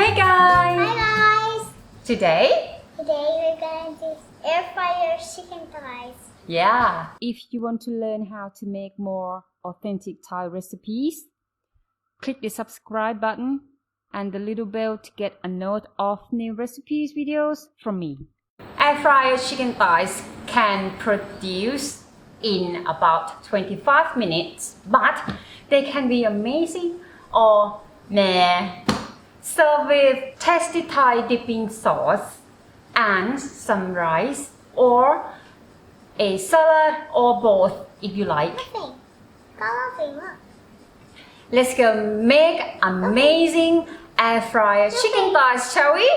Hey guys! Hi guys! Today we're gonna do air fryer chicken thighs. Yeah, if you want to learn how to make more authentic Thai recipes, click the subscribe button and the little bell to get a note of new recipes videos from me. Air fryer chicken thighs can produce in about 25 minutes, but they can be amazing or meh. Serve with tasty Thai dipping sauce and some rice or a salad or both if you like. Look. Let's go make amazing air fryer chicken thighs, shall we?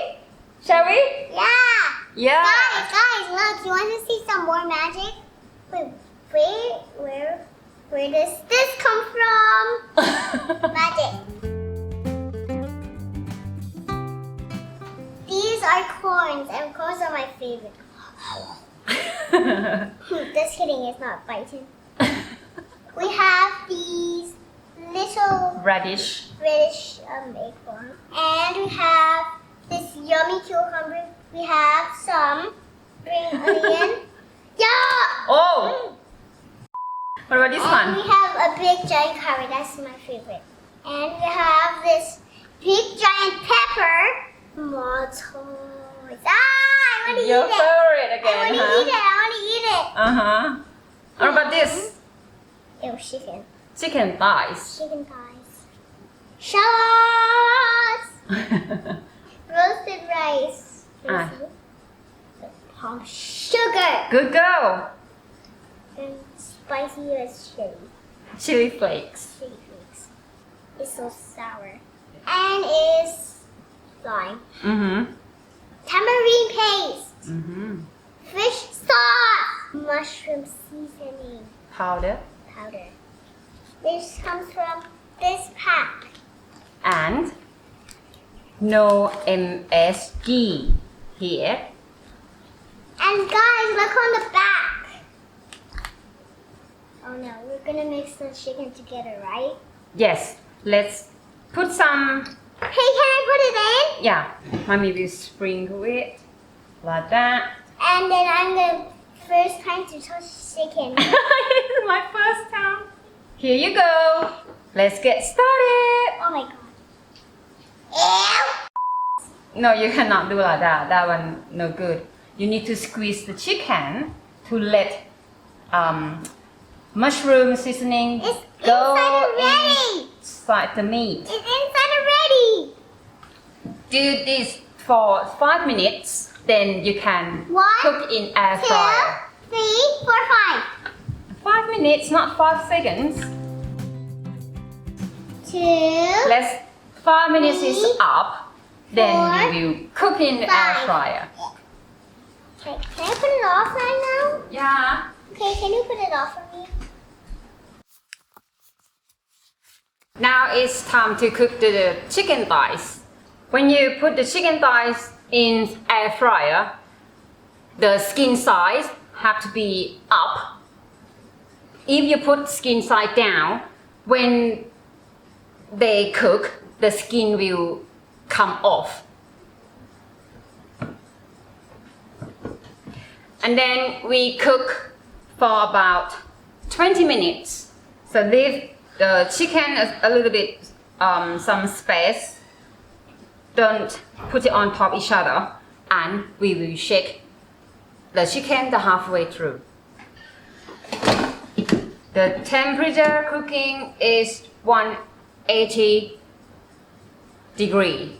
Shall we? Yeah! Yeah! Guys, look, you want to see some more magic? Wait, where does this come from? Magic. These are corns, and corns are my favorite. Just kidding, it's not biting. We have these little Radish. acorn. And we have this yummy cucumber. We have some green onion. Yeah! Oh! What about this And we one? have a big giant carrot. That's my favorite. And we have this big giant pepper. More toys. I want to eat Your it. favorite again, I want to eat it. Uh-huh. What about this? It was chicken. Chicken thighs. Chicken thighs. Shallots. Roasted rice. Ah. Palm sugar. Good girl. And spicy as chili. Chili flakes. Chili flakes. It's so sour. And it's lime. Mm-hmm. Tamarind paste. Mm-hmm. Fish sauce. Mushroom seasoning Powder. powder. This comes from this pack. And no MSG here. And guys, look on the back. Oh no, we're gonna mix the chicken together, right? Yes, let's put some, Hey, can I put it yeah, mommy will sprinkle it like that. in? And then I'm gonna first time to touch chicken. This is my first time. Here you go. Let's get started. Oh my god. Ew! No, you cannot do like that. That one no good. You need to squeeze the chicken to let mushroom seasoning It's go inside already. inside the meat. It's inside already. Do this for 5 minutes, then you can 1, cook in air 2, fryer. 3, 4, 5. 5 minutes, not 5 seconds. 2. Let's 5 minutes is 3, up, then 4, we will cook in the air 5. fryer. Okay, can I put it off right now? Yeah. Okay, can you put it off for me? Now it's time to cook the chicken thighs. When you put the chicken thighs in air fryer, the skin side have to be up. If you put skin side down, when they cook, the skin will come off. And then we cook for about 20 minutes. So leave the chicken a little bit, some space. Don't put it on top each other. And we will shake the chicken the halfway through. The temperature cooking is 180 degree.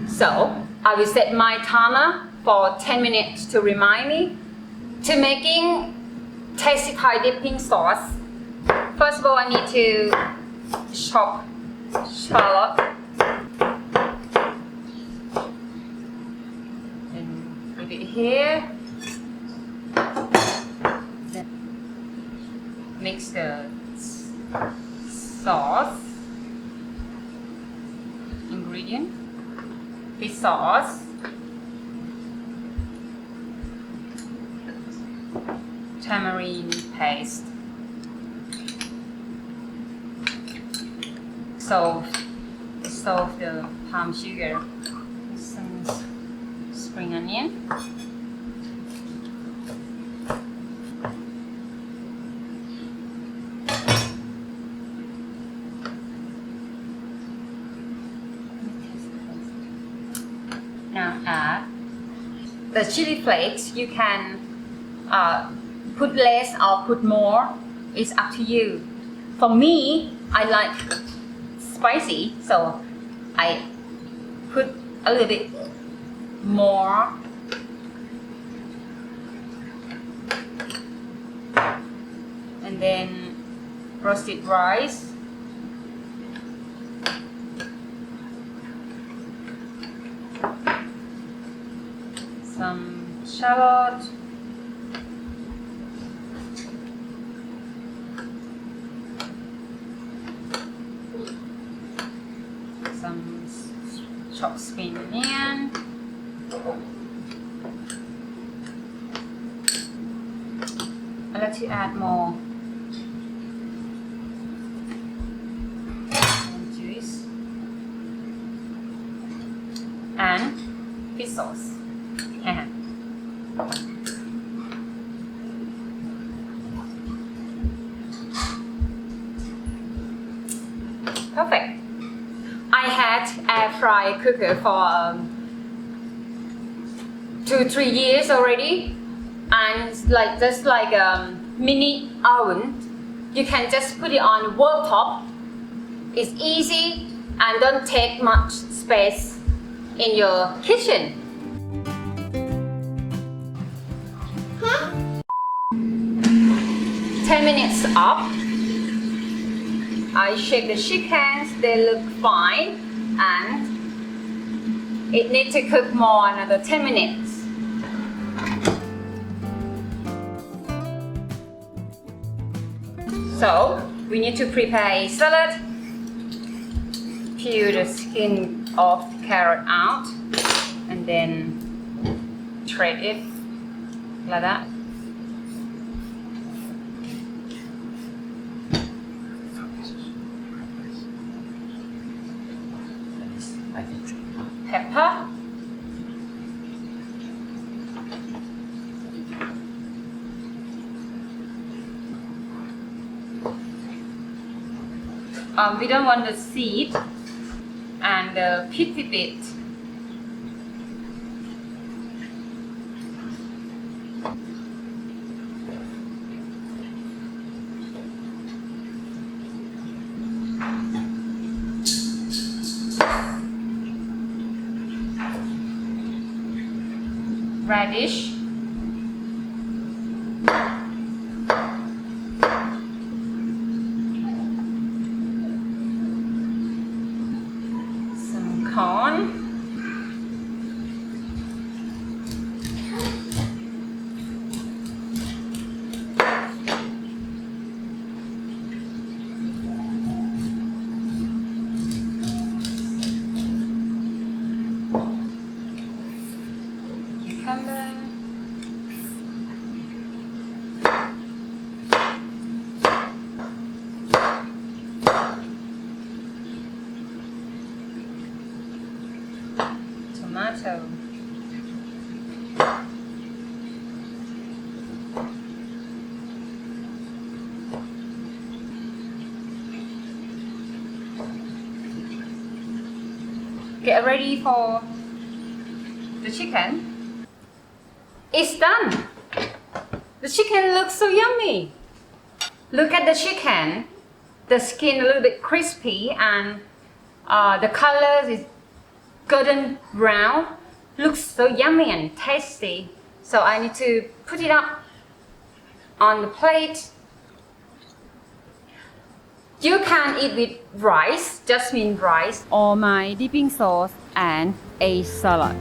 So I will set my timer for 10 minutes to remind me to making tasty Thai dipping sauce. First of all, I need to chop shallot and put it here. Then mix the sauce ingredient. Fish sauce, tamarind paste, dissolve the palm sugar. Some spring onion. Now add the chili flakes. You can put less or put more. It's up to you. For me, I like spicy, so I put a little bit more. And then roasted rice. Some shallot. Some chopped spring onion. I like to add more lemon juice and fish sauce. Perfect. I had air fry cooker for 2-3 years already, and it's like just like a mini oven. You can just put it on worktop. It's easy and don't take much space in your kitchen. 10 minutes up. I shake the chickens, they look fine, and it needs to cook more another 10 minutes. So we need to prepare a salad. Peel the skin of the carrot out and then shred it like that. Pepper. We don't want the seed and the pit bit. Radish. Some corn. Cucumber. Tomato. Get ready for the chicken. It's done. The chicken looks so yummy. Look at the chicken. The skin a little bit crispy and the color is golden brown. Looks so yummy and tasty. So I need to put it up on the plate. You can eat with rice, Jasmine rice, or my dipping sauce and a salad.